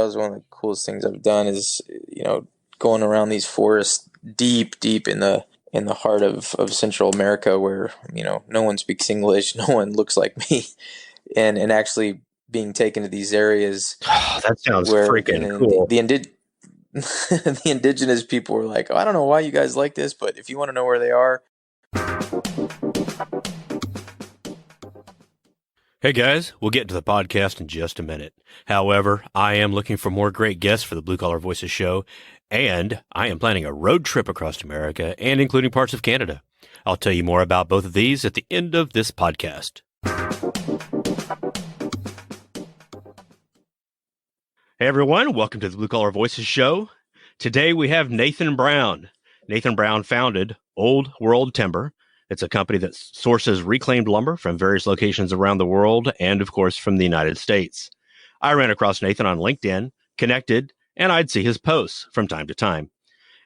that was one of the coolest things I've done is, going around these forests deep in the heart of Central America where, no one speaks English, no one looks like me, and actually being taken to these areas Oh, that sounds where freaking cool. the indigenous people were like, oh, I don't know why you guys like this, but if you want to know where they are. Hey guys, we'll get to the podcast in just a minute. However, I am looking for more great guests for the Blue Collar Voices show, and I am planning a road trip across America and including parts of Canada. I'll tell you more about both of these at the end of this podcast. Hey everyone, welcome to the Blue Collar Voices show. Today we have Nathan Brown. Nathan Brown founded Old World Timber. It's a company that sources reclaimed lumber from various locations around the world and, of course, from the United States. I ran across Nathan on LinkedIn, connected, and I'd see his posts from time to time.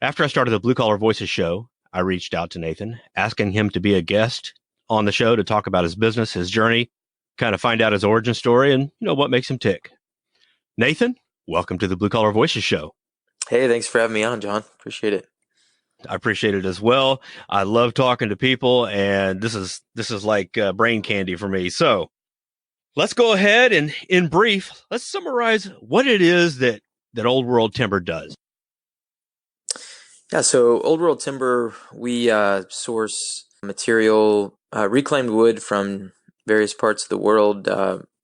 After I started the Blue Collar Voices show, I reached out to Nathan, asking him to be a guest on the show to talk about his business, his journey, kind of find out his origin story, and what makes him tick. Nathan, welcome to the Blue Collar Voices show. Hey, thanks for having me on, John. Appreciate it. I appreciate it as well. I love talking to people, and this is like brain candy for me. So let's go ahead and, in brief, let's summarize what it is that Old World Timber does. Yeah, so Old World Timber, we source material, reclaimed wood from various parts of the world,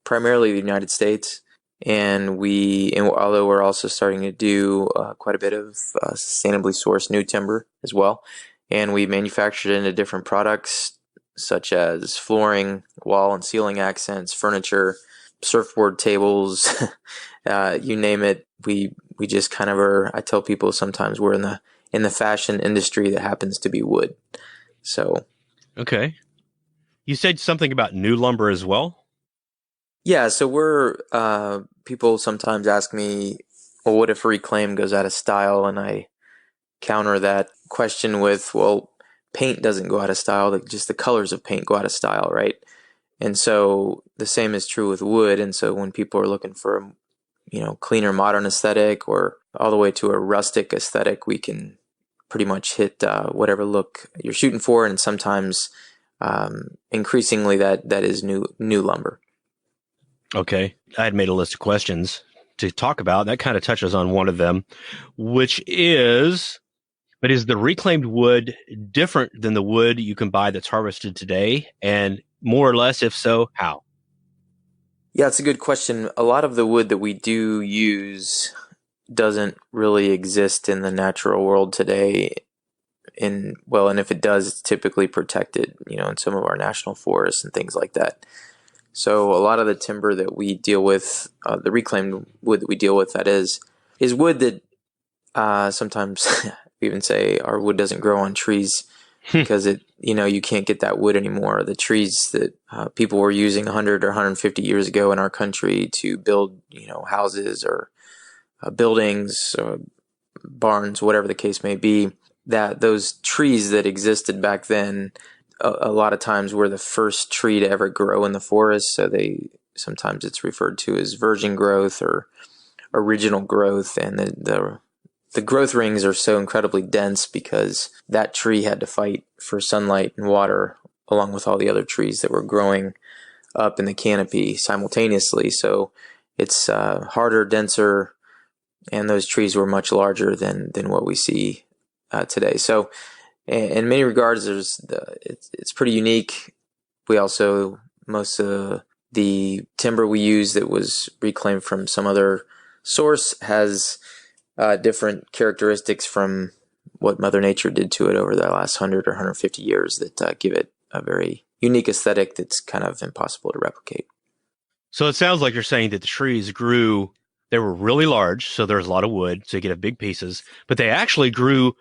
primarily the United States. And although we're also starting to do quite a bit of sustainably sourced new timber as well, and we manufacture it into different products such as flooring, wall and ceiling accents, furniture, surfboard tables, you name it. We just kind of are. I tell people sometimes we're in the fashion industry that happens to be wood. So, okay, you said something about new lumber as well. Yeah, so people sometimes ask me, well, what if reclaim goes out of style? And I counter that question with, well, paint doesn't go out of style, just the colors of paint go out of style, right? And so the same is true with wood. And so when people are looking for a, cleaner modern aesthetic or all the way to a rustic aesthetic, we can pretty much hit whatever look you're shooting for. And sometimes increasingly that is new lumber. Okay. I had made a list of questions to talk about. That kind of touches on one of them, which is the reclaimed wood different than the wood you can buy that's harvested today? And more or less, if so, how? Yeah, it's a good question. A lot of the wood that we do use doesn't really exist in the natural world today. And if it does, it's typically protected, in some of our national forests and things like that. So a lot of the timber that we deal with, the reclaimed wood that we deal with, that is wood that sometimes we even say our wood doesn't grow on trees because you can't get that wood anymore. The trees that people were using 100 or 150 years ago in our country to build, houses or buildings, or barns, whatever the case may be, that those trees that existed back then a lot of times were the first tree to ever grow in the forest. So sometimes it's referred to as virgin growth or original growth. And the growth rings are so incredibly dense because that tree had to fight for sunlight and water along with all the other trees that were growing up in the canopy simultaneously. So it's harder, denser, and those trees were much larger than what we see today. So in many regards, it's pretty unique. We also, most of the timber we use that was reclaimed from some other source has different characteristics from what Mother Nature did to it over the last 100 or 150 years that give it a very unique aesthetic that's kind of impossible to replicate. So it sounds like you're saying that the trees grew, they were really large, so there's a lot of wood, so you could have big pieces, but they actually grew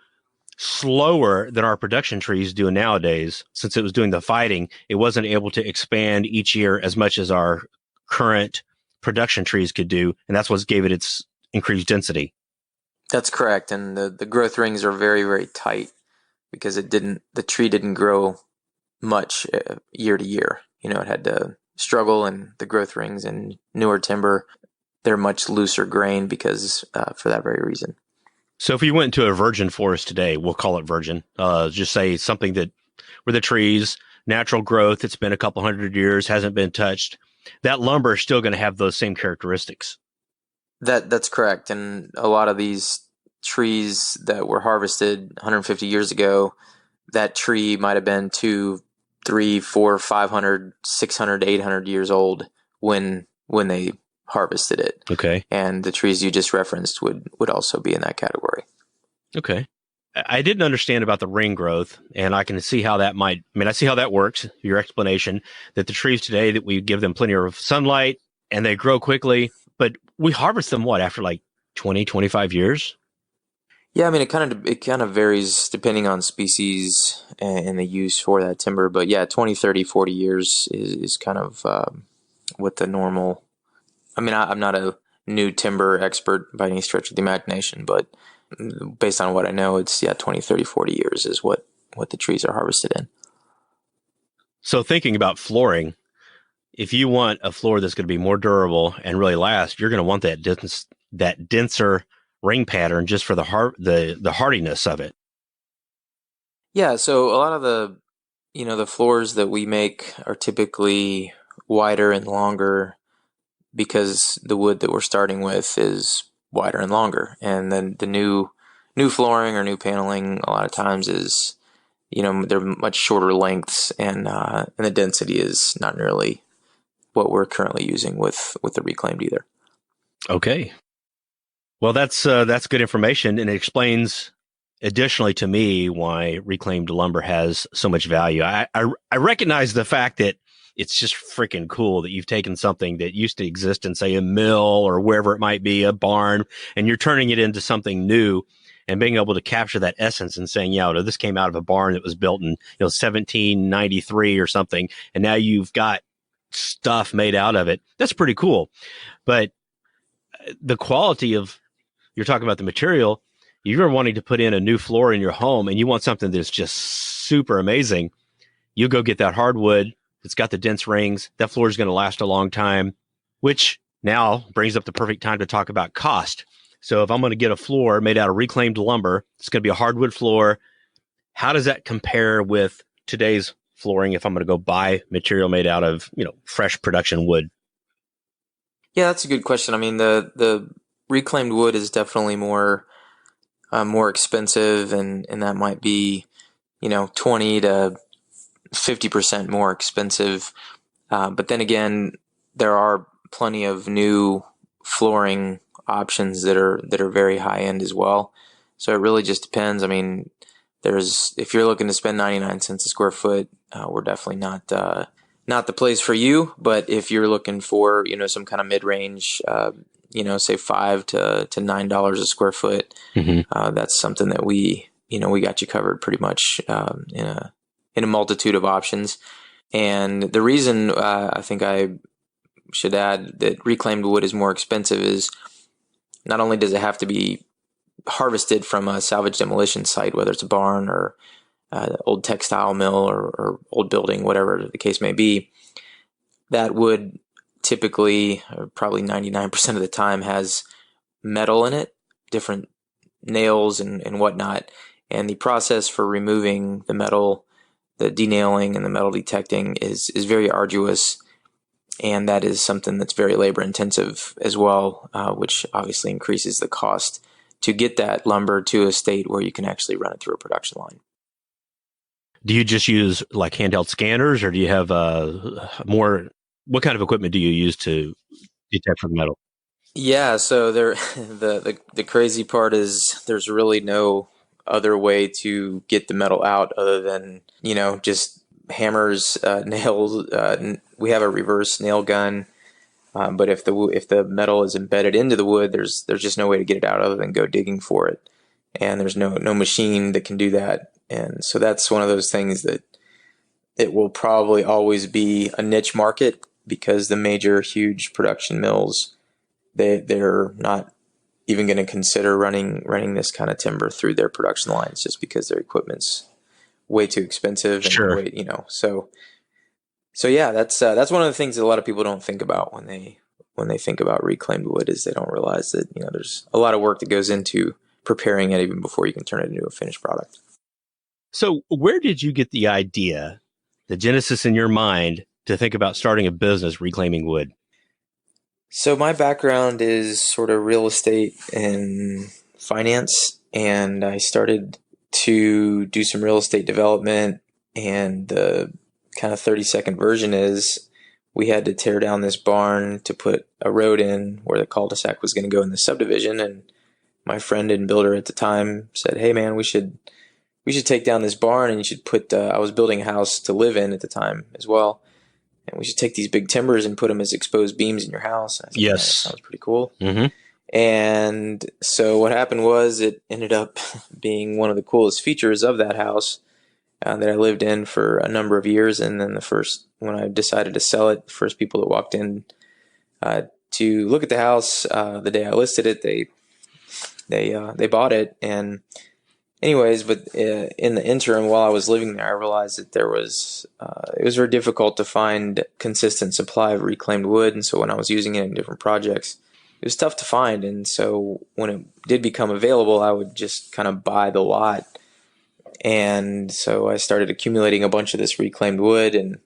slower than our production trees do nowadays. Since it was doing the fighting, it wasn't able to expand each year as much as our current production trees could do, and that's what gave it its increased density. That's correct, and the growth rings are very, very tight because the tree didn't grow much year to year. It had to struggle, and the growth rings and newer timber they're much looser grain because for that very reason. So if you went into a virgin forest today, we'll call it virgin, just say something that where the trees, natural growth, it's been a couple hundred years, hasn't been touched, that lumber is still going to have those same characteristics. That's correct. And a lot of these trees that were harvested 150 years ago, that tree might have been 2, 3, 4, 500, 600, 800 years old when they harvested it. Okay. And the trees you just referenced would also be in that category. Okay. I didn't understand about the ring growth, and I can see how that might, I mean, I see how that works, your explanation, that the trees today, that we give them plenty of sunlight and they grow quickly, but we harvest them what, after like 20, 25 years? Yeah, I mean it kind of varies depending on species and the use for that timber, but yeah, 20, 30, 40 years is kind of what the normal. I mean, I'm not a new timber expert by any stretch of the imagination, but based on what I know, it's 20, 30, 40 years is what the trees are harvested in. So thinking about flooring, if you want a floor that's going to be more durable and really last, you're going to want that denser ring pattern just for the hardiness of it. Yeah, so a lot of the floors that we make are typically wider and longer because the wood that we're starting with is wider and longer. And then the new flooring or new paneling a lot of times is, they're much shorter lengths, and the density is not nearly what we're currently using with the reclaimed either. Okay. Well, that's good information, and it explains additionally to me why reclaimed lumber has so much value. I recognize the fact that it's just freaking cool that you've taken something that used to exist in, say, a mill or wherever it might be, a barn, and you're turning it into something new and being able to capture that essence and saying, yeah, this came out of a barn that was built in 1793 or something, and now you've got stuff made out of it. That's pretty cool. But the quality of, you're talking about the material, you're wanting to put in a new floor in your home and you want something that's just super amazing, you go get that hardwood. It's got the dense rings. That floor is going to last a long time, which now brings up the perfect time to talk about cost. So if I'm going to get a floor made out of reclaimed lumber, it's going to be a hardwood floor. How does that compare with today's flooring if I'm going to go buy material made out of, fresh production wood? Yeah, that's a good question. I mean, the reclaimed wood is definitely more expensive, and that might be 20 to 50% more expensive. But then again, there are plenty of new flooring options that are very high end as well. So it really just depends. I mean, if you're looking to spend 99 cents a square foot, we're definitely not the place for you. But if you're looking for some kind of mid range, say $5 to $9 a square foot, Mm-hmm. that's something that we got you covered pretty much in a multitude of options. And the reason I think I should add that reclaimed wood is more expensive is not only does it have to be harvested from a salvage demolition site, whether it's a barn or old textile mill or old building, whatever the case may be, that wood typically, or probably 99% of the time, has metal in it, different nails and whatnot. And the process for removing the metal, the denailing and the metal detecting is very arduous. And that is something that's very labor intensive as well, which obviously increases the cost to get that lumber to a state where you can actually run it through a production line. Do you just use like handheld scanners, or do you have more? What kind of equipment do you use to detect for the metal? Yeah, so there, the crazy part is there's really no other way to get the metal out other than just hammers, nails. We have a reverse nail gun, but if the metal is embedded into the wood, there's just no way to get it out other than go digging for it, and there's no machine that can do that. And so that's one of those things that it will probably always be a niche market because the major huge production mills, they're not even going to consider running this kind of timber through their production lines just because their equipment's way too expensive and Sure. so yeah, that's one of the things that a lot of people don't think about when when they think about reclaimed wood is they don't realize that, there's a lot of work that goes into preparing it even before you can turn it into a finished product. So where did you get the idea, the genesis in your mind, to think about starting a business reclaiming wood? So my background is sort of real estate and finance, and I started to do some real estate development. And the kind of 30-second version is we had to tear down this barn to put a road in where the cul-de-sac was going to go in the subdivision. And my friend and builder at the time said, "Hey man, we should take down this barn, and you should put." I was building a house to live in at the time as well. And we should take these big timbers and put them as exposed beams in your house. And I said, "Man, that Yes. sounds pretty cool." Mm-hmm. And so what happened was it ended up being one of the coolest features of that house that I lived in for a number of years. And then when I decided to sell it, the first people that walked in to look at the house the day I listed it, they bought it. And anyways, but in the interim, while I was living there, I realized that it was very difficult to find consistent supply of reclaimed wood. And so when I was using it in different projects, it was tough to find. And so when it did become available, I would just kind of buy the lot. And so I started accumulating a bunch of this reclaimed wood. And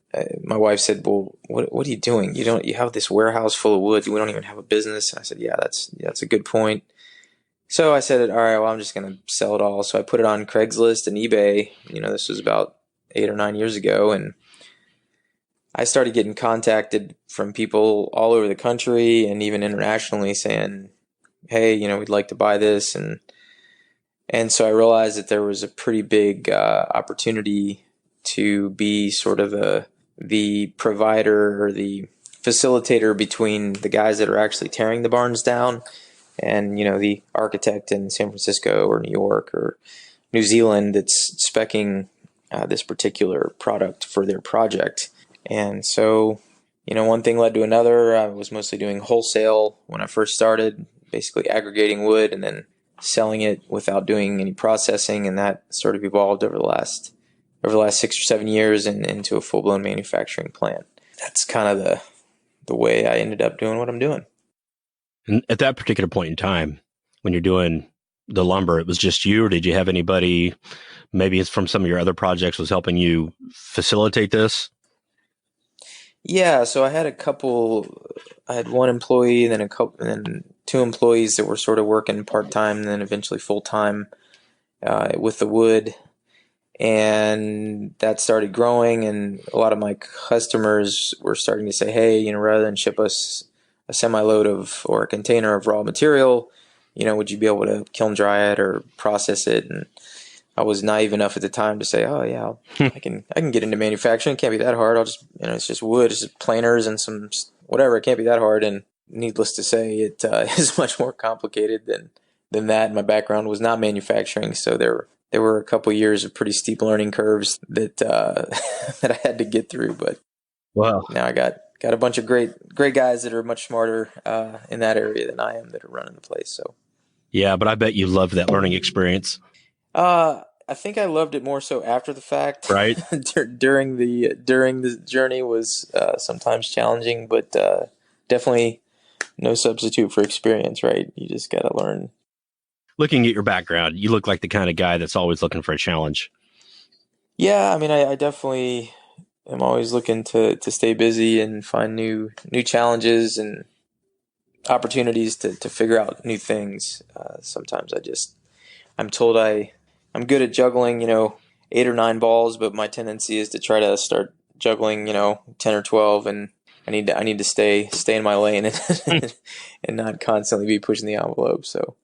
my wife said, "Well, what are you doing? You have this warehouse full of wood. We don't even have a business." And I said, "Yeah, that's a good point." So I said, "All right, well, I'm just going to sell it all." So I put it on Craigslist and eBay. This was about 8 or 9 years ago. And I started getting contacted from people all over the country and even internationally saying, "Hey, we'd like to buy this." And so I realized that there was a pretty big opportunity to be sort of the provider or the facilitator between the guys that are actually tearing the barns down and the architect in San Francisco or New York or New Zealand that's speccing this particular product for their project. And so, one thing led to another. I was mostly doing wholesale when I first started, basically aggregating wood and then selling it without doing any processing, and that sort of evolved over the last 6 or 7 years and into a full-blown manufacturing plant. That's kind of the way I ended up doing what I'm doing. And at that particular point in time, when you're doing the lumber, it was just you, or did you have anybody, maybe it's from some of your other projects, was helping you facilitate this? Yeah, so I had one employee, then and then two employees that were sort of working part-time, and then eventually full-time with the wood. And that started growing, and a lot of my customers were starting to say, "Hey, rather than ship us a semi-load or a container of raw material, would you be able to kiln dry it or process it?" And I was naive enough at the time to say, "Oh yeah, I can get into manufacturing. It can't be that hard. I'll just, it's just wood, it's just planers and some whatever. It can't be that hard." And needless to say, it is much more complicated than that. My background was not manufacturing, so there were a couple years of pretty steep learning curves that that I had to get through. But Wow. now I got a bunch of great guys that are much smarter in that area than I am that are running the place. So Yeah, but I bet you loved that learning experience. I think I loved it more so after the fact. Right. During the journey was sometimes challenging, but definitely no substitute for experience. Right? You just got to learn. Looking at your background, you look like the kind of guy that's always looking for a challenge. Yeah, I mean, I definitely am always looking to stay busy and find new challenges and opportunities to figure out new things. Sometimes I'm told I'm good at juggling, 8 or 9 balls, but my tendency is to try to start juggling, 10 or 12, and I need to stay in my lane and and not constantly be pushing the envelope. So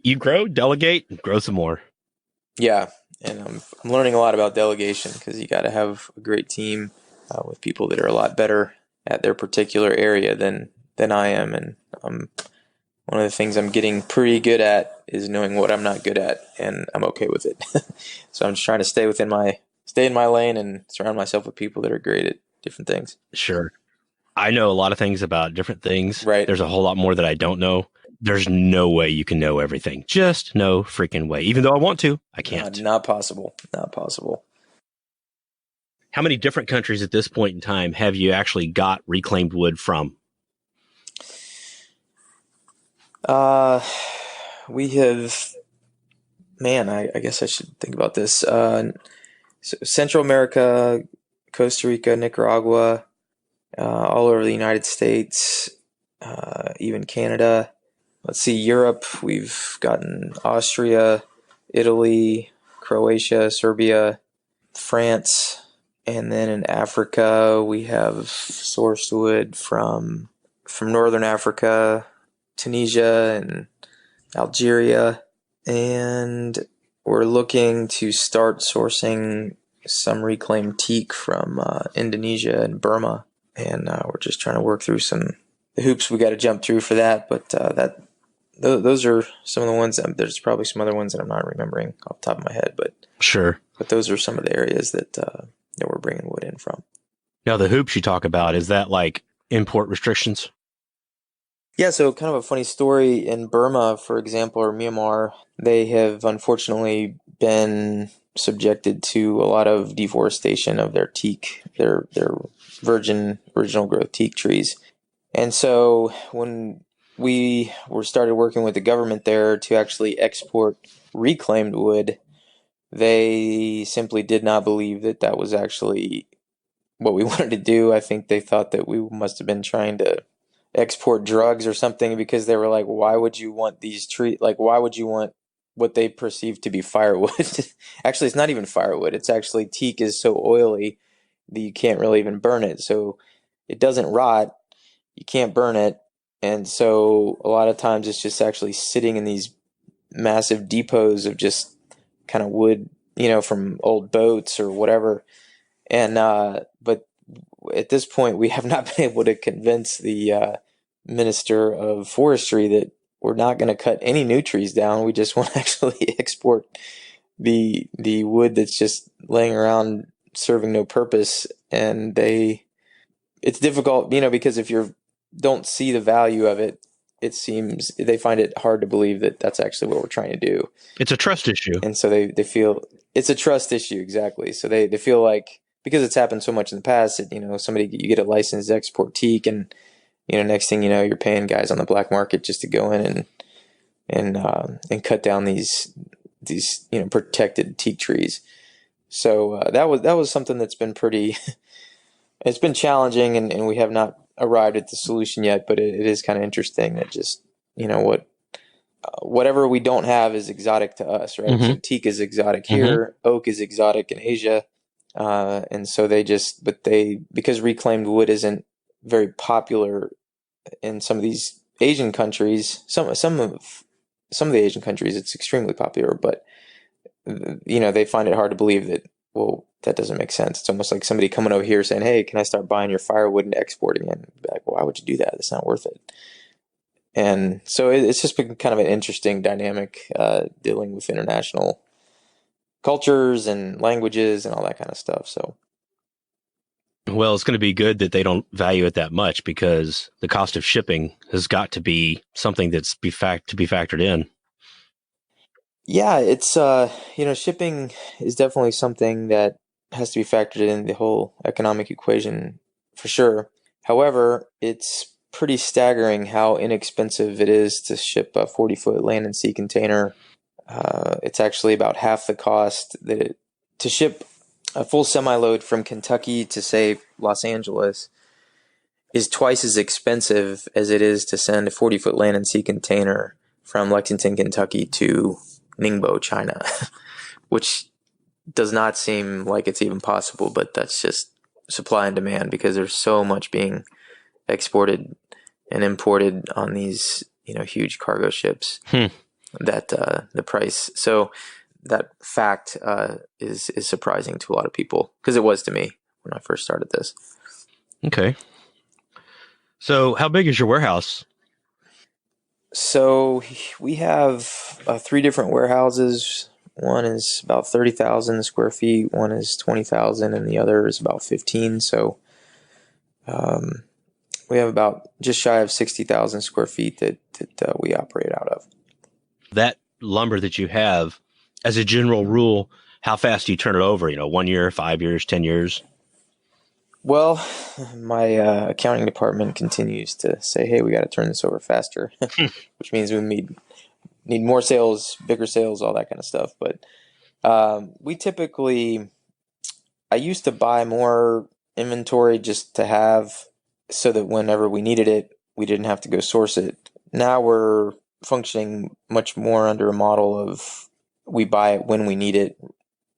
You grow, delegate, grow some more. yeah, and I'm learning a lot about delegation because you got to have a great team with people that are a lot better at their particular area than I am, and one of the things I'm getting pretty good at is knowing what I'm not good at, and I'm okay with it. So I'm just trying to stay in my lane and surround myself with people that are great at different things. Sure. I know a lot of things about different things. Right. There's a whole lot more that I don't know. There's no way you can know everything. Just no freaking way. Even though I want to, I can't. Not possible. Not possible. How many different countries at this point in time have you actually got reclaimed wood from? Uh, we have, man, I guess I should think about this. Central America, Costa Rica, Nicaragua, all over the United States, even Canada. Let's see, Europe, we've gotten Austria, Italy, Croatia, Serbia, France, and then in Africa we have sourced wood from northern Africa, Tunisia, and Algeria, and we're looking to start sourcing some reclaimed teak from Indonesia and Burma, and we're just trying to work through some the hoops we got to jump through for that. But those are some of the ones. There's probably some other ones that I'm not remembering off the top of my head, but Sure. those are some of the areas that we're bringing wood in from. Now, the hoops you talk about, is that like import restrictions? Yeah, so kind of a funny story in Burma, for example, or Myanmar, they have unfortunately been subjected to a lot of deforestation of their teak, their virgin original growth teak trees. And so when we were started working with the government there to actually export reclaimed wood, they simply did not believe that that was actually what we wanted to do. I think they thought that we must have been trying to export drugs or something because they were like, why would you want these trees? Like, why would you want what they perceive to be firewood? Actually, it's not even firewood. It's actually teak is so oily that you can't really even burn it. So it doesn't rot. You can't burn it. And so a lot of times it's just actually sitting in these massive depots of just kind of wood, from old boats or whatever. And but at this point, we have not been able to convince the Minister of Forestry that we're not going to cut any new trees down. We just want to actually export the wood that's just laying around serving no purpose. And it's difficult, because if you don't see the value of it, it seems they find it hard to believe that that's actually what we're trying to do. It's a trust issue. And so they feel it's a trust issue, exactly. So they feel like because it's happened so much in the past that, somebody you get a license to export teak and next thing you know, you're paying guys on the black market just to go in and cut down these protected teak trees. So that was something that's been pretty it's been challenging, and we have not arrived at the solution yet, but it is kind of interesting that just whatever we don't have is exotic to us, right? Mm-hmm. So teak is exotic here, oak is exotic in Asia, and so because reclaimed wood isn't very popular in some of these Asian countries, some of the Asian countries, it's extremely popular, but they find it hard to believe that. Well, that doesn't make sense. It's almost like somebody coming over here saying, "Hey, can I start buying your firewood and exporting it?" And be like, well, why would you do that? It's not worth it. And so it's just been kind of an interesting dynamic dealing with international cultures and languages and all that kind of stuff. So, Well, it's going to be good that they don't value it that much because the cost of shipping has got to be something that's to be factored in. yeah, it's shipping is definitely something that has to be factored in the whole economic equation for sure. However, it's pretty staggering how inexpensive it is to ship a 40-foot land and sea container. It's actually about half the cost to ship a full semi-load from Kentucky to, say, Los Angeles is twice as expensive as it is to send a 40-foot land and sea container from Lexington, Kentucky to Ningbo, China, which does not seem like it's even possible, but that's just supply and demand because there's so much being exported and imported on these, huge cargo ships that the price. So that fact is surprising to a lot of people because it was to me when I first started this. Okay. So how big is your warehouse? So we have 3 different warehouses. One is about 30,000 square feet, one is 20,000, and the other is about 15. So we have about just shy of 60,000 square feet that we operate out of. That lumber that you have, as a general rule, how fast do you turn it over? 1 year, 5 years, 10 years? Well, my accounting department continues to say, "Hey, we got to turn this over faster," which means we need more sales, bigger sales, all that kind of stuff. But we typically, I used to buy more inventory just to have so that whenever we needed it, we didn't have to go source it. Now we're functioning much more under a model of we buy it when we need it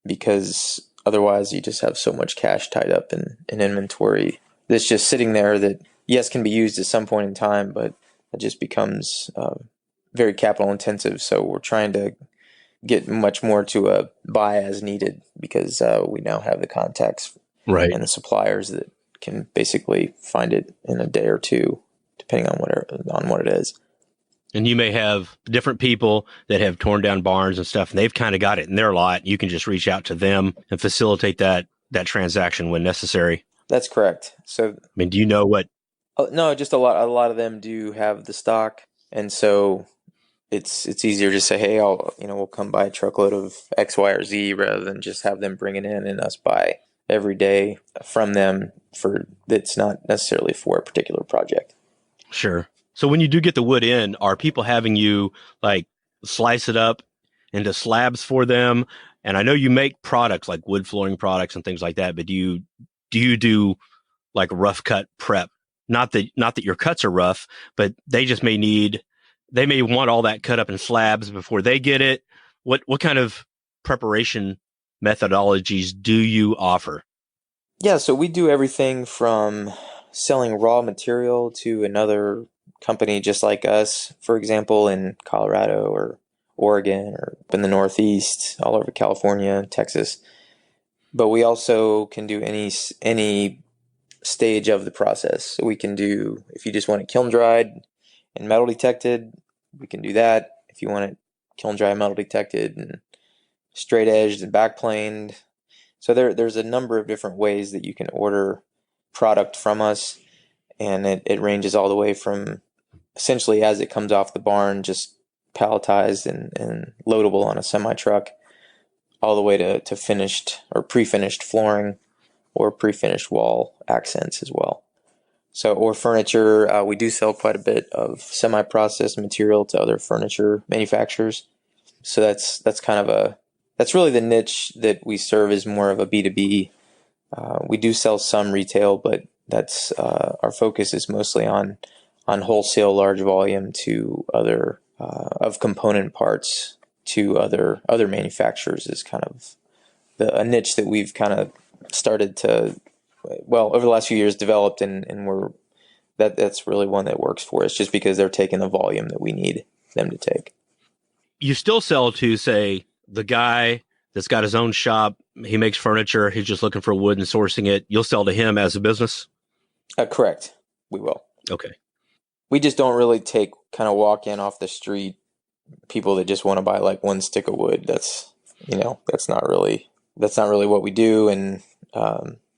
because otherwise you just have so much cash tied up in inventory that's just sitting there that, yes, can be used at some point in time, but it just becomes very capital intensive. So we're trying to get much more to a buy as needed because we now have the contacts Right. and the suppliers that can basically find it in a day or two, depending on what it is. And you may have different people that have torn down barns and stuff, and they've kind of got it in their lot. You can just reach out to them and facilitate that transaction when necessary. That's correct. So I mean, do you know what? no, just a lot of them do have the stock, and so it's easier to say, hey, we'll come buy a truckload of X, Y, or Z rather than just have them bring it in and us buy every day from them for that's not necessarily for a particular project. Sure. So when you do get the wood in, are people having you like slice it up into slabs for them? And I know you make products like wood flooring products and things like that, but do you do like rough cut prep? Not that your cuts are rough, but they may want all that cut up in slabs before they get it. What kind of preparation methodologies do you offer? Yeah, so we do everything from selling raw material to another company just like us, for example, in Colorado or Oregon or up in the Northeast, all over California, Texas. But we also can do any stage of the process. So we can do, if you just want it kiln dried and metal detected, we can do that. If you want it kiln dry, metal detected, and straight edged and backplaned. So there's a number of different ways that you can order product from us, and it ranges all the way from essentially as it comes off the barn, just palletized and loadable on a semi truck, all the way to finished or pre-finished flooring or pre-finished wall accents as well. So, or furniture, we do sell quite a bit of semi-processed material to other furniture manufacturers. So that's kind of that's really the niche that we serve is more of a B2B. We do sell some retail, but that's our focus is mostly on wholesale large volume to other of component parts to other manufacturers is kind of a niche that we've kind of started to, well, over the last few years developed, and we're that's really one that works for us just because they're taking the volume that we need them to take. You still sell to, say, the guy that's got his own shop. He makes furniture. He's just looking for wood and sourcing it. You'll sell to him as a business. Correct. We will. Okay. We just don't really take kind of walk in off the street people that just want to buy like one stick of wood. That's not really what we do, and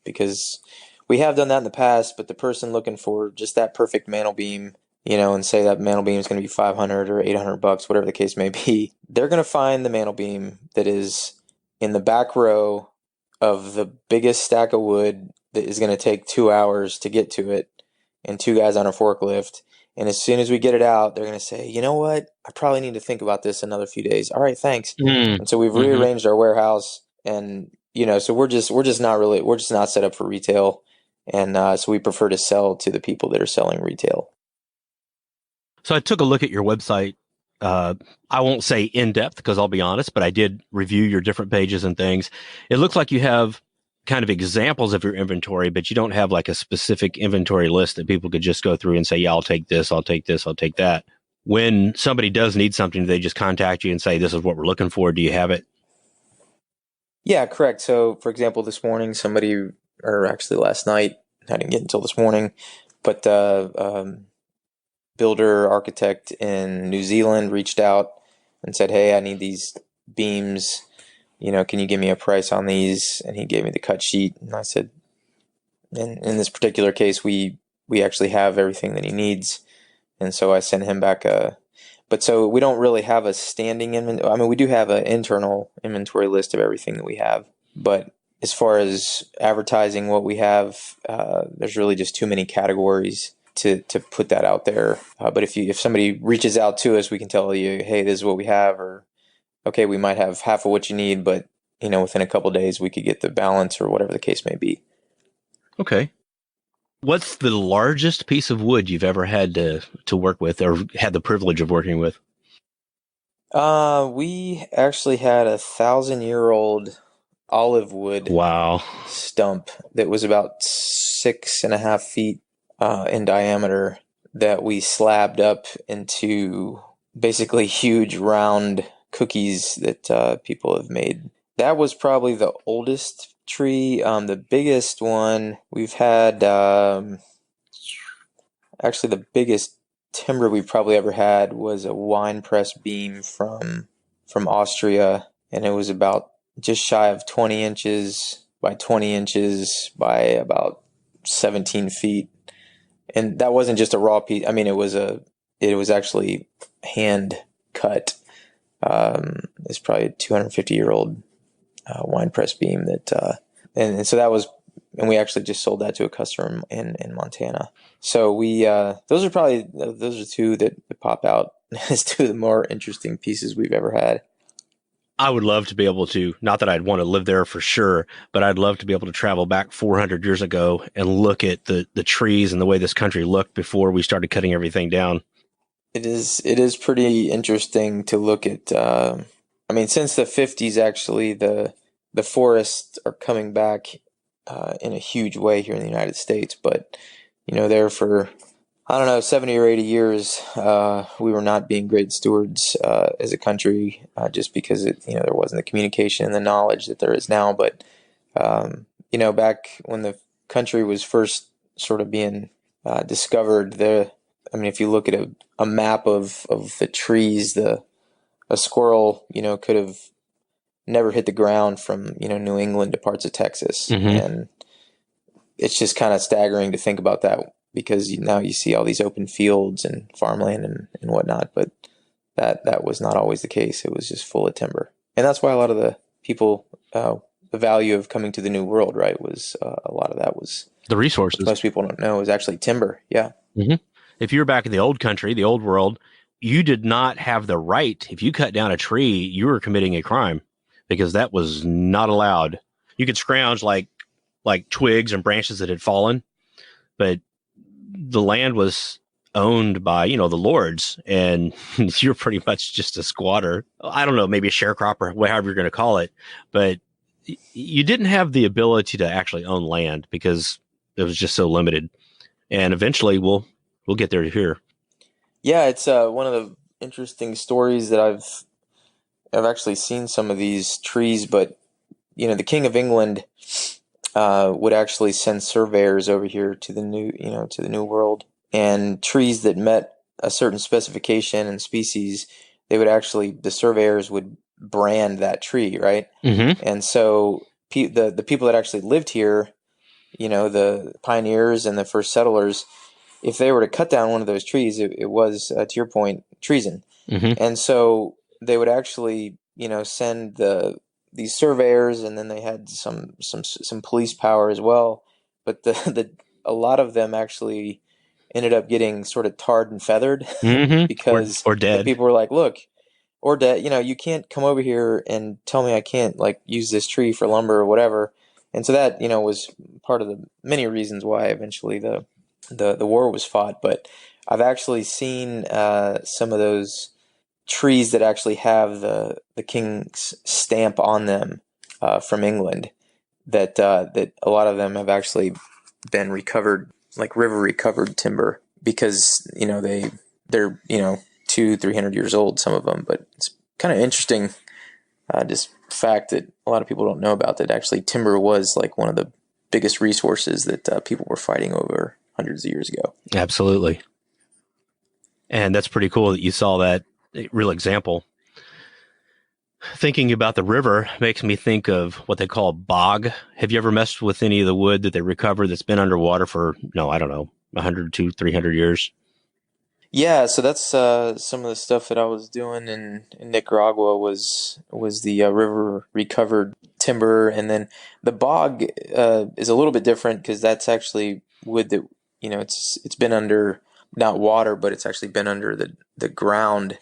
because we have done that in the past, but the person looking for just that perfect mantle beam, and say that mantle beam is going to be 500 or 800 bucks, whatever the case may be, they're going to find the mantle beam that is in the back row of the biggest stack of wood that is going to take 2 hours to get to it and two guys on a forklift. And as soon as we get it out, they're going to say, you know what? I probably need to think about this another few days. All right, thanks. Mm. And so we've Hmm. rearranged our warehouse, and so we're just not set up for retail, and so we prefer to sell to the people that are selling retail. So I took a look at your website. I won't say in depth because I'll be honest, but I did review your different pages and things. It looks like you have kind of examples of your inventory, but you don't have like a specific inventory list that people could just go through and say, yeah, I'll take this, I'll take this, I'll take that. When somebody does need something, do they just contact you and say, this is what we're looking for? Do you have it? Yeah, correct. So, for example, this morning, somebody, or actually last night, I didn't get until this morning, but builder architect in New Zealand reached out and said, "Hey, I need these beams. Can you give me a price on these?" And he gave me the cut sheet, and I said, in this particular case, we actually have everything that he needs, and so I sent him back a. But so we don't really have a standing inventory. I mean, we do have an internal inventory list of everything that we have, but as far as advertising what we have, there's really just too many categories to put that out there. But if somebody reaches out to us, we can tell you, hey, this is what we have, or okay, we might have half of what you need, but within a couple of days we could get the balance or whatever the case may be. Okay. What's the largest piece of wood you've ever had to work with or had the privilege of working with? We actually had 1,000-year-old olive wood Wow. stump that was about 6.5 feet in diameter that we slabbed up into basically huge round cookies that people have made. That was probably the oldest tree. The biggest one we've had, actually the biggest timber we've probably ever had was a wine press beam from Austria, and it was about just shy of 20 inches by 20 inches by about 17 feet. And that wasn't just a raw piece. I mean, it was actually hand cut. It's probably a 250-year-old wine press beam and so that was, and we actually just sold that to a customer in Montana. So those are two that pop out as two of the more interesting pieces we've ever had. I would love to be able to, not that I'd want to live there for sure, but I'd love to be able to travel back 400 years ago and look at the trees and the way this country looked before we started cutting everything down. It is pretty interesting to look at. I mean, since the 50s, actually, the forests are coming back in a huge way here in the United States. But there for, I don't know, 70 or 80 years, we were not being great stewards as a country, just because there wasn't the communication and the knowledge that there is now. But back when the country was first sort of being discovered, I mean, if you look at a map of the trees, a squirrel, could have never hit the ground from, New England to parts of Texas. Mm-hmm. And it's just kind of staggering to think about that, because now you see all these open fields and farmland and whatnot, but that was not always the case. It was just full of timber. And that's why a lot of the people, the value of coming to the New World, right, was a lot of that was The resources. most people don't know is actually timber. Yeah. Mm-hmm. If you're back in the old country, the old world, you did not have the right. If you cut down a tree, you were committing a crime because that was not allowed. You could scrounge like twigs and branches that had fallen, but the land was owned by, the lords, and you're pretty much just a squatter. I don't know, maybe a sharecropper, however you're going to call it, but you didn't have the ability to actually own land because it was just so limited. And eventually we'll get there here. Yeah, it's one of the interesting stories that I've actually seen some of these trees, but the King of England would actually send surveyors over here to the New World, and trees that met a certain specification and species, the surveyors would brand that tree, right? Mm-hmm. And so the people that actually lived here, the pioneers and the first settlers, if they were to cut down one of those trees, it was, to your point, treason. Mm-hmm. And so they would actually, send these surveyors, and then they had some police power as well. But a lot of them actually ended up getting sort of tarred and feathered Mm-hmm. because Or the dead. people were like, look, or dead, you can't come over here and tell me I can't like use this tree for lumber or whatever. And so that, was part of the many reasons why eventually the war was fought. But I've actually seen some of those trees that actually have the king's stamp on them from England. That a lot of them have actually been recovered, like river recovered timber, because they're 200-300 years old, some of them. But it's kind of interesting, just fact that a lot of people don't know about, that actually timber was like one of the biggest resources that people were fighting over hundreds of years ago. Absolutely. And that's pretty cool that you saw that real example. Thinking about the river makes me think of what they call bog. Have you ever messed with any of the wood that they recover that's been underwater for, no, I don't know, 100 to 300 years? Yeah, so that's some of the stuff that I was doing in Nicaragua was the river recovered timber. And then the bog is a little bit different because that's actually wood that, it's been under not water, but it's actually been under the ground,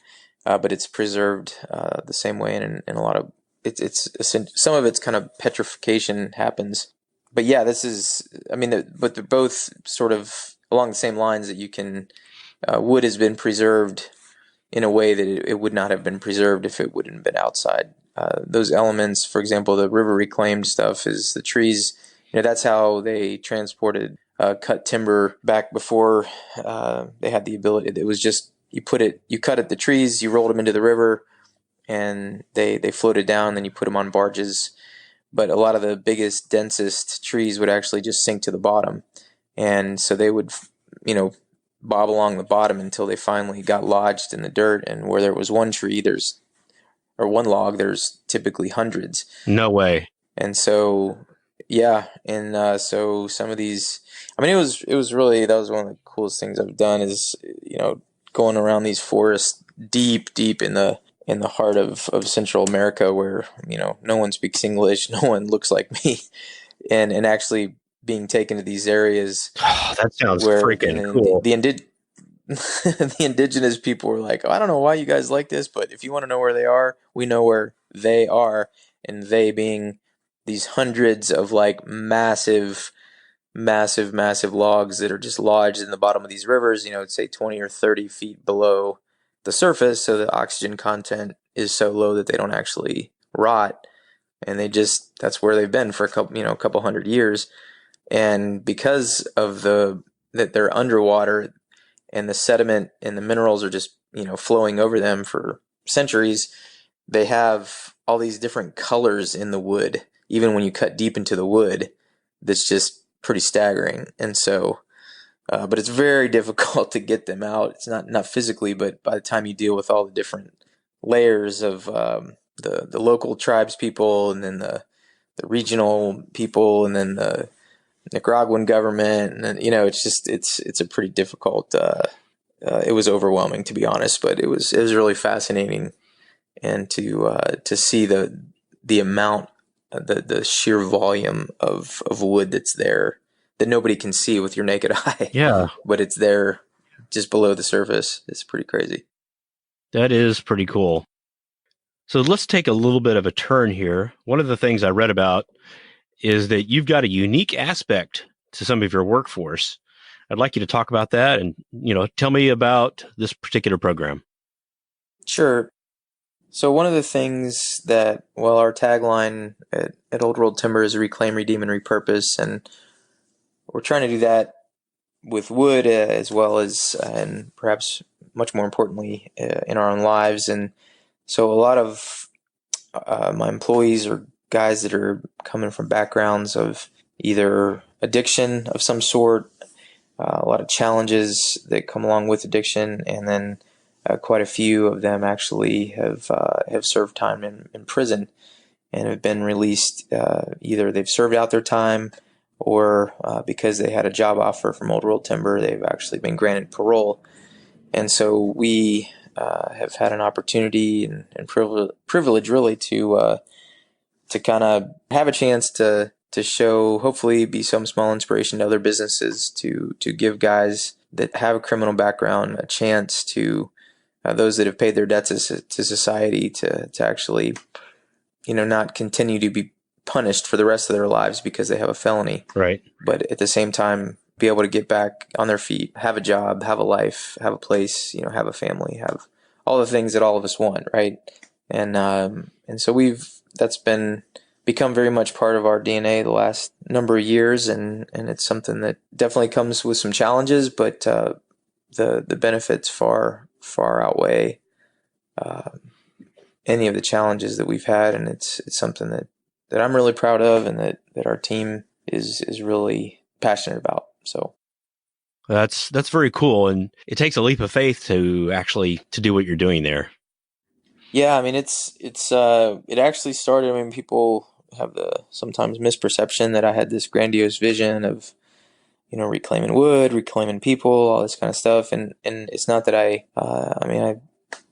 but it's preserved the same way. And a lot of it's some of it's kind of petrification happens. But yeah, this is, I mean, but they're both sort of along the same lines that you can, wood has been preserved in a way that it would not have been preserved if it wouldn't have been outside. Those elements, for example, the river reclaimed stuff is the trees. That's how they transported cut timber back before they had the ability. It was just you cut at the trees, you rolled them into the river, and they floated down. Then you put them on barges. But a lot of the biggest, densest trees would actually just sink to the bottom, and so they would, bob along the bottom until they finally got lodged in the dirt. And where there was one tree, or one log, there's typically hundreds. No way. And so, yeah, and so some of these, I mean, it was really, that was one of the coolest things I've done is, going around these forests deep in the heart of Central America, where no one speaks English, no one looks like me, and actually being taken to these areas Oh, that sounds where freaking cool. the indigenous people were like, oh, I don't know why you guys like this, but if you want to know where they are, we know where they are. And they being these hundreds of like massive logs that are just lodged in the bottom of these rivers, say 20 or 30 feet below the surface. So the oxygen content is so low that they don't actually rot. And that's where they've been for a couple hundred years. And because of that they're underwater, and the sediment and the minerals are just, flowing over them for centuries, they have all these different colors in the wood, even when you cut deep into the wood. That's just pretty staggering. And so, but it's very difficult to get them out. It's not physically, but by the time you deal with all the different layers of the local tribes people, and then the regional people, and then the Nicaraguan government, and then, it's a pretty difficult. It was overwhelming, to be honest, but it was really fascinating, and to see the amount, the sheer volume of wood that's there that nobody can see with your naked eye. Yeah, But it's there just below the surface. It's pretty crazy. that is pretty cool. So let's take a little bit of a turn here. One of the things I read about is that you've got a unique aspect to some of your workforce. I'd like you to talk about that and, tell me about this particular program. Sure. So one of the things that, well, our tagline at Old World Timber is reclaim, redeem, and repurpose, and we're trying to do that with wood as well as, and perhaps much more importantly, in our own lives. And so a lot of my employees are guys that are coming from backgrounds of either addiction of some sort, a lot of challenges that come along with addiction, and then quite a few of them actually have served time in prison and have been released. Either they've served out their time, or because they had a job offer from Old World Timber, they've actually been granted parole. And so we have had an opportunity and privilege really to kind of have a chance to show, hopefully be some small inspiration to other businesses, to give guys that have a criminal background a chance to, those that have paid their debts to society, to actually, not continue to be punished for the rest of their lives because they have a felony. Right. But at the same time, be able to get back on their feet, have a job, have a life, have a place, have a family, have all the things that all of us want, right? And so that's become very much part of our DNA the last number of years, and it's something that definitely comes with some challenges, but the benefits far outweigh any of the challenges that we've had, and it's something that I'm really proud of, and that our team is really passionate about. So That's very cool, and it takes a leap of faith to do what you're doing there. yeah, I mean it actually started. I mean, people have the sometimes misperception that I had this grandiose vision of reclaiming wood, reclaiming people, all this kind of stuff, and it's not that I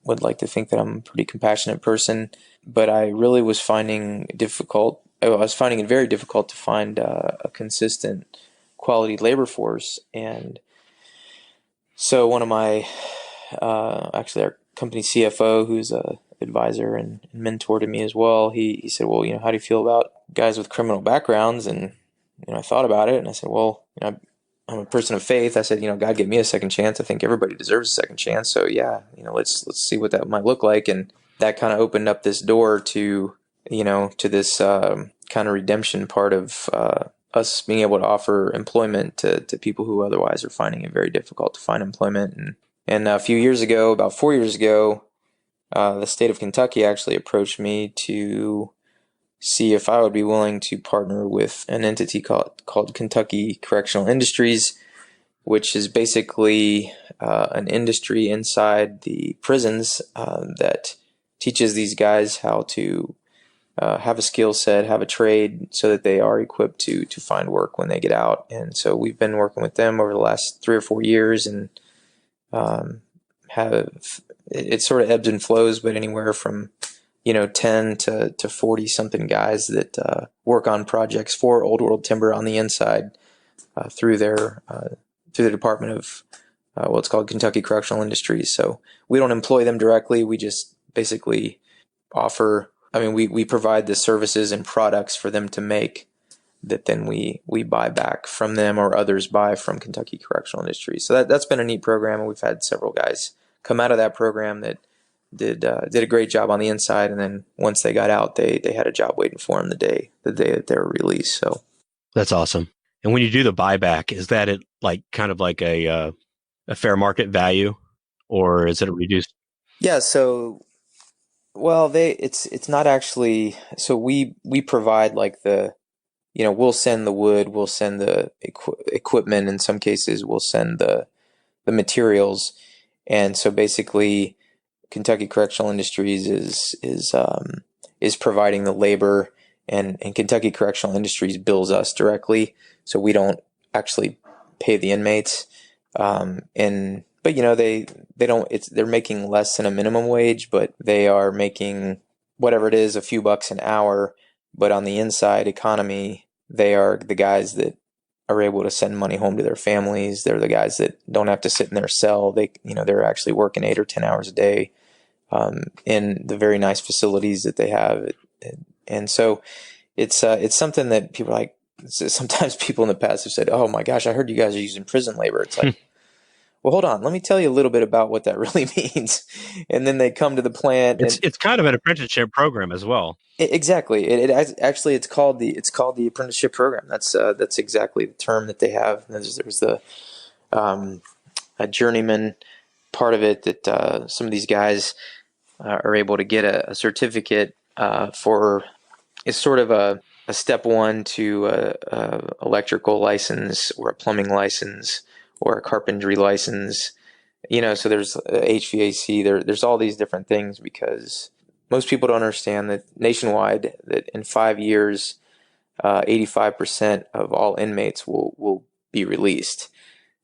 would like to think that I'm a pretty compassionate person, but I really was finding it difficult I was finding it very difficult to find a consistent quality labor force. And so one of my, actually our company CFO, who's a advisor and mentor to me as well, he said, well, how do you feel about guys with criminal backgrounds? And, I thought about it and I said, well, I'm a person of faith. I said, God gave me a second chance. I think everybody deserves a second chance. So yeah, let's see what that might look like. And that kind of opened up this door to, to this kind of redemption part of us being able to offer employment to people who otherwise are finding it very difficult to find employment. And a few years ago, about 4 years ago, the state of Kentucky actually approached me to see if I would be willing to partner with an entity called Kentucky Correctional Industries, which is basically an industry inside the prisons that teaches these guys how to have a skill set, have a trade, so that they are equipped to find work when they get out. And so we've been working with them over the last 3 or 4 years, and have it sort of ebbs and flows, but anywhere from 10 to 40 something guys that work on projects for Old World Timber on the inside through the Department of what's called Kentucky Correctional Industries. So we don't employ them directly. We just basically offer. I mean, we provide the services and products for them to make that then we buy back from them, or others buy from Kentucky Correctional Industries. So that's been a neat program, and we've had several guys come out of that program that did a great job on the inside, and then once they got out, they had a job waiting for them the day that they were released. So That's awesome. And when you do the buyback, is that it like kind of like a fair market value, or is it a reduced? yeah, so well, it's not actually. So we provide like we'll send the wood, we'll send the equipment. In some cases, we'll send the materials, and so basically, Kentucky Correctional Industries is providing the labor, and Kentucky Correctional Industries bills us directly, so we don't actually pay the inmates. And but they don't. They're making less than a minimum wage, but they are making whatever it is, a few bucks an hour. But on the inside economy, they are the guys that are able to send money home to their families. They're the guys that don't have to sit in their cell. They're actually working 8 or 10 hours a day in the very nice facilities that they have. And so it's something that people are like. Sometimes people in the past have said, "Oh my gosh, I heard you guys are using prison labor." It's like, well, hold on, let me tell you a little bit about what that really means. And then they come to the plant, and It's kind of an apprenticeship program as well. exactly. Actually it's called the apprenticeship program. That's exactly the term that they have. There's the a journeyman part of it that some of these guys are able to get a certificate for. It's sort of a step one to a electrical license, or a plumbing license, or a carpentry license. So there's HVAC. There's all these different things, because most people don't understand that nationwide, that in 5 years, 85% of all inmates will be released.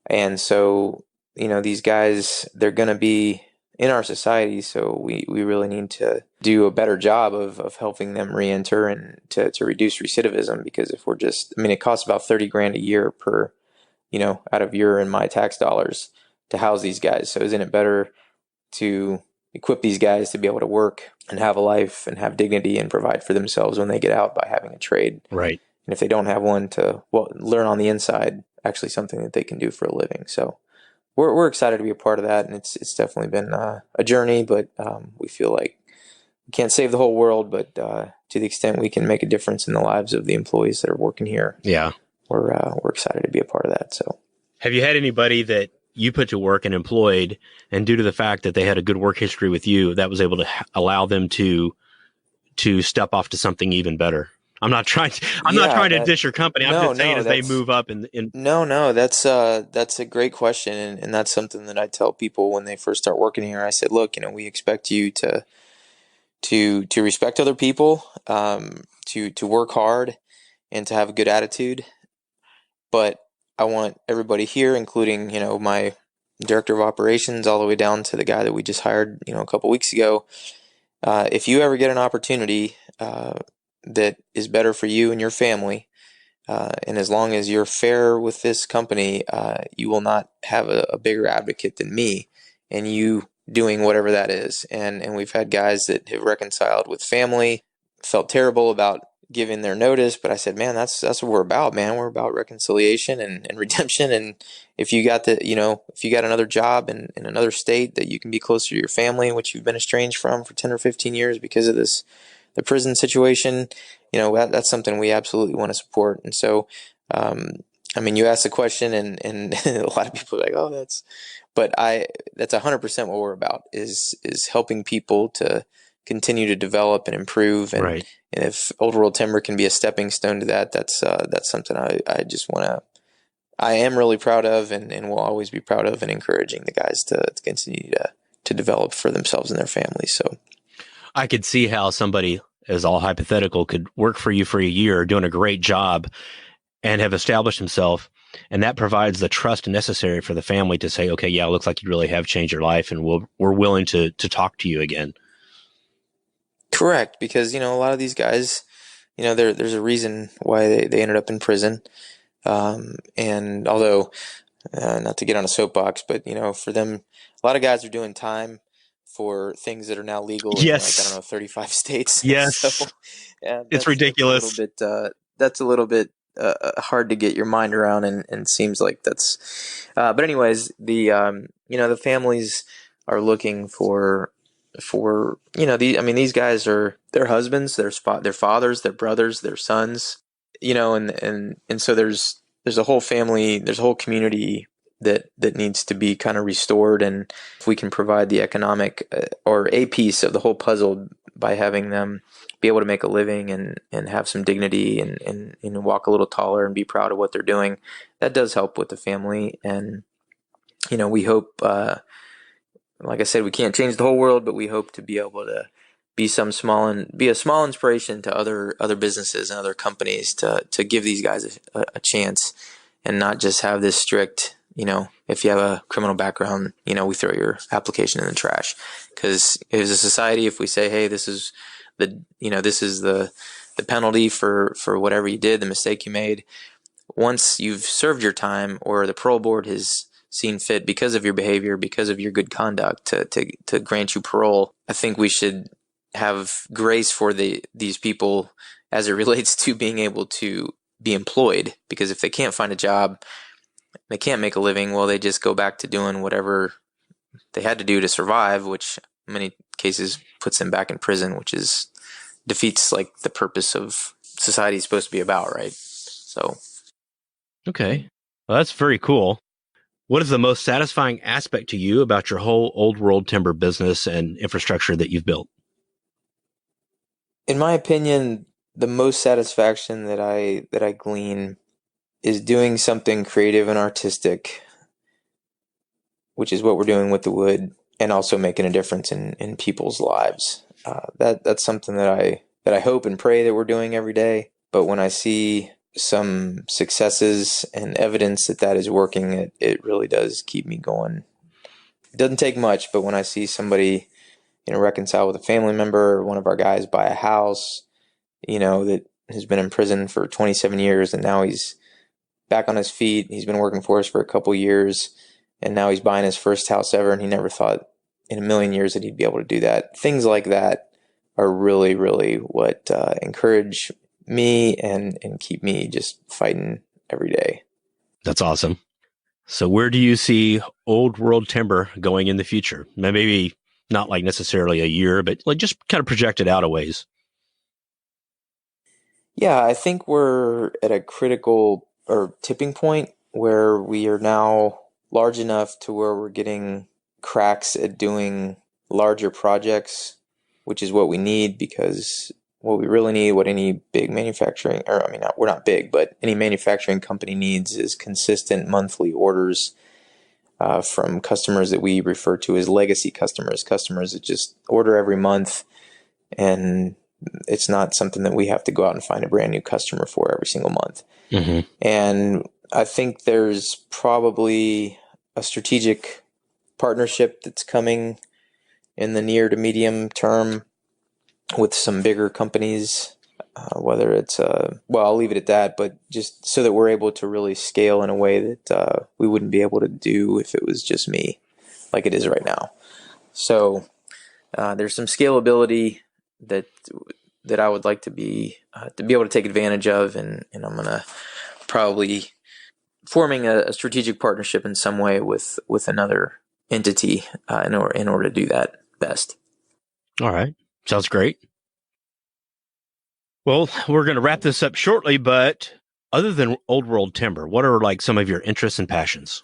And so, these guys, they're going to be in our society. So we really need to do a better job of helping them reenter, and to reduce recidivism. Because if we're it costs about 30 grand a year per, out of your and my tax dollars to house these guys. So isn't it better to equip these guys to be able to work and have a life and have dignity and provide for themselves when they get out, by having a trade? Right. And if they don't have one, to learn on the inside, actually something that they can do for a living. So we're excited to be a part of that, and it's definitely been a journey, but we feel like we can't save the whole world, but to the extent we can make a difference in the lives of the employees that are working here, Yeah. we're excited to be a part of that. So Have you had anybody that you put to work and employed, and due to the fact that they had a good work history with you, that was able to allow them to step off to something even better? I'm not yeah, trying to that dish your company. I'm no, just saying no, as they that's move up in no, that's a great question, and that's something that I tell people when they first start working here. I said, look, we expect you to respect other people, to work hard, and to have a good attitude. But I want everybody here, including my director of operations, all the way down to the guy that we just hired a couple weeks ago. If you ever get an opportunity, that is better for you and your family. And as long as you're fair with this company, you will not have a bigger advocate than me and you doing whatever that is. And we've had guys that have reconciled with family, felt terrible about giving their notice, but I said, man, that's what we're about, man. We're about reconciliation and redemption. And if you got if you got another job in another state that you can be closer to your family, which you've been estranged from for 10 or 15 years because of the prison situation, that's something we absolutely want to support. And so, I mean, you asked the question, and a lot of people are like, "Oh, that's 100% what we're about is helping people to continue to develop and improve, Right. and if Old World Timber can be a stepping stone to that, that's something I just want to. I am really proud of, and will always be proud of, and encouraging the guys to continue to develop for themselves and their families. So. I could see how somebody, as all hypothetical, could work for you for a year, doing a great job, and have established himself. And that provides the trust necessary for the family to say, okay, yeah, it looks like you really have changed your life, and we're willing to talk to you again. Correct, because a lot of these guys, there's a reason why they ended up in prison. And although, not to get on a soapbox, but for them, a lot of guys are doing time for things that are now legal in, like, I don't Yes. know, 35 states. So Yes. yeah, It's that's a little ridiculous. bit hard to get your mind around, and seems like that's. But anyways, the families are looking for these guys are their husbands, their fathers, their brothers, their sons, and so there's a whole family, there's a whole community that needs to be kind of restored. And if we can provide the economic or a piece of the whole puzzle by having them be able to make a living and have some dignity and walk a little taller and be proud of what they're doing, that does help with the family. And we hope, like I said, we can't change the whole world, but we hope to be able to be be a small inspiration to other businesses and other companies to give these guys a chance, and not just have this strict, if you have a criminal background, we throw your application in the trash. Because as a society, if we say, hey, this is the penalty for whatever you did, the mistake you made, once you've served your time or the parole board has seen fit because of your behavior, because of your good conduct to grant you parole, I think we should have grace for these people as it relates to being able to be employed. Because if they can't find a job, they can't make a living, well, they just go back to doing whatever they had to do to survive, which in many cases puts them back in prison, which is defeats like the purpose of society is supposed to be about, right? So Okay. Well, that's very cool. What is the most satisfying aspect to you about your whole Old World Timber business and infrastructure that you've built? in my opinion, the most satisfaction that I glean is doing something creative and artistic, which is what we're doing with the wood, and also making a difference in people's lives. That's something that I hope and pray that we're doing every day. But when I see some successes and evidence that is working, it really does keep me going. It doesn't take much, but when I see somebody reconcile with a family member, or one of our guys buy a house, that has been in prison for 27 years, and now he's back on his feet. He's been working for us for a couple years, and now he's buying his first house ever, and he never thought in a million years that he'd be able to do that. Things like that are really, really what encourage me and keep me just fighting every day. That's awesome. So where do you see Old World Timber going in the future? Maybe not like necessarily a year, but like just kind of project it out a ways. Yeah, I think we're at a critical or tipping point where we are now large enough to where we're getting cracks at doing larger projects, which is what we need. Because what we really need, what any big manufacturing, or I mean, we're not big, but any manufacturing company needs is consistent monthly orders from customers that we refer to as legacy customers, customers that just order every month, and it's not something that we have to go out and find a brand new customer for every single month. Mm-hmm. And I think there's probably a strategic partnership that's coming in the near to medium term with some bigger companies. whether it's, well, I'll leave it at that, but just so that we're able to really scale in a way that we wouldn't be able to do if it was just me, like it is right now. So there's some scalability that I would like to be able to take advantage of, and I'm gonna probably forming a strategic partnership in some way with another entity in order to do that best. All right. Sounds great. Well, we're going to wrap this up shortly, but other than old world timber, what are like some of your interests and passions?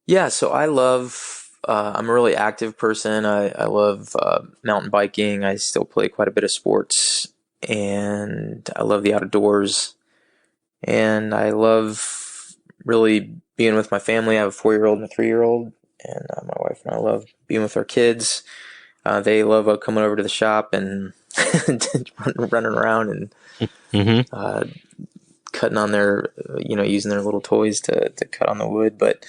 Yeah, so I love, I'm a really active person. I love mountain biking. I still play quite a bit of sports, and I love the outdoors. And I love really being with my family. I have a 4-year-old and a 3-year-old, and my wife and I love being with our kids. They love coming over to the shop and running around and Mm-hmm. cutting on their, using their little toys to cut on the wood. But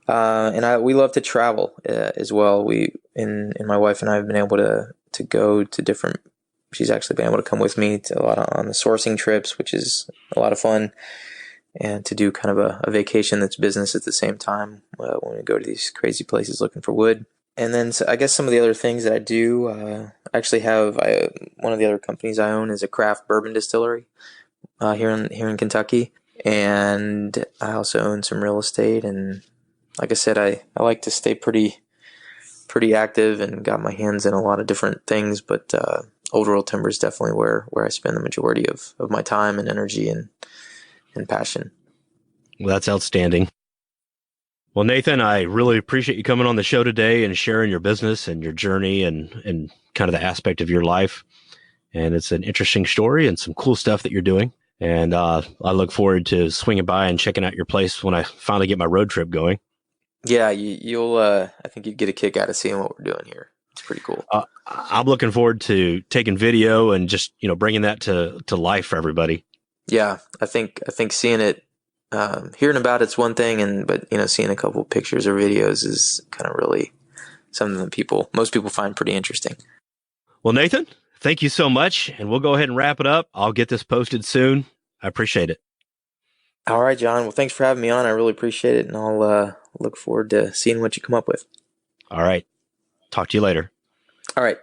we love to travel as well. And my wife and I have been able to go to different. She's actually been able to come with me to a lot on the sourcing trips, which is a lot of fun, and to do kind of a vacation that's business at the same time when we go to these crazy places looking for wood. And then I guess some of the other things that I do, I actually have one of the other companies I own is a craft bourbon distillery here in Kentucky, and I also own some real estate. And like I said, I like to stay pretty active and got my hands in a lot of different things, but old world timber is definitely where I spend the majority of my time and energy and passion. Well, that's outstanding. Well, Nathan, I really appreciate you coming on the show today and sharing your business and your journey and kind of the aspect of your life. And it's an interesting story and some cool stuff that you're doing. And I look forward to swinging by and checking out your place when I finally get my road trip going. Yeah, you'll. I think you'd get a kick out of seeing what we're doing here. It's pretty cool. I'm looking forward to taking video and just bringing that to life for everybody. Yeah, I think seeing it, hearing about it's one thing, but seeing a couple of pictures or videos is kind of really something that most people find pretty interesting. Well, Nathan, thank you so much, and we'll go ahead and wrap it up. I'll get this posted soon. I appreciate it. All right, John. Well, thanks for having me on. I really appreciate it, and I'll look forward to seeing what you come up with. All right. Talk to you later. All right.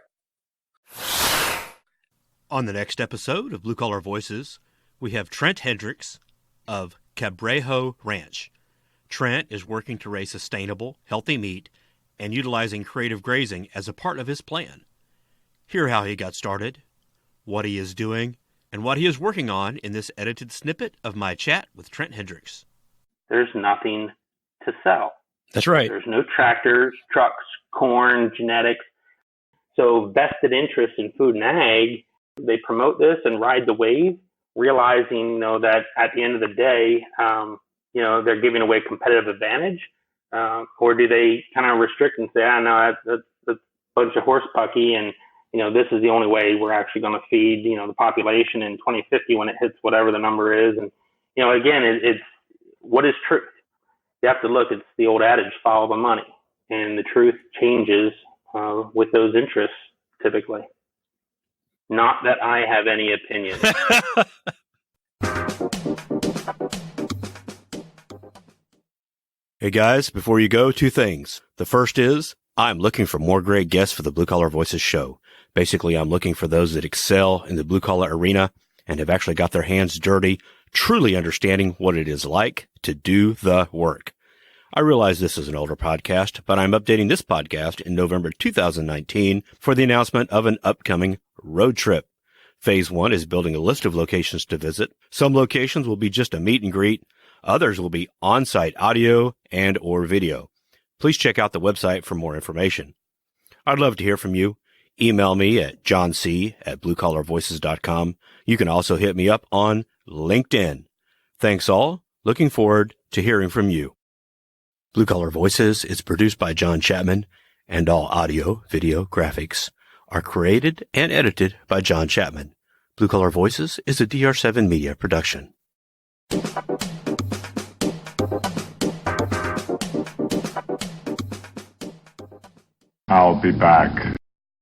On the next episode of Blue Collar Voices, we have Trent Hendricks of Cabrejo Ranch. Trent is working to raise sustainable, healthy meat and utilizing creative grazing as a part of his plan. Hear how he got started, what he is doing, and what he is working on in this edited snippet of my chat with Trent Hendricks. There's nothing to sell. That's right. There's no tractors, trucks, corn, genetics. So vested interest in food and ag, they promote this and ride the wave, realizing, that at the end of the day, they're giving away competitive advantage, or do they kind of restrict and say, no, that's a bunch of horse pucky, and this is the only way we're actually going to feed the population in 2050 when it hits whatever the number is. And again, it's what is truth. You have to look. It's the old adage: follow the money, and the truth changes with those interests typically. Not that I have any opinion. Hey guys, before you go, 2 things. The first is, I'm looking for more great guests for the Blue Collar Voices show. Basically, I'm looking for those that excel in the blue collar arena and have actually got their hands dirty, truly understanding what it is like to do the work. I realize this is an older podcast, but I'm updating this podcast in November 2019 for the announcement of an upcoming road trip. Phase 1 is building a list of locations to visit. Some locations will be just a meet and greet. Others will be on-site audio and or video. Please check out the website for more information. I'd love to hear from you. Email me at johnc@bluecollarvoices.com. You can also hit me up on LinkedIn. Thanks all. Looking forward to hearing from you. Blue Collar Voices is produced by John Chapman, and all audio, video, graphics are created and edited by John Chapman. Blue Collar Voices is a DR7 Media production. I'll be back.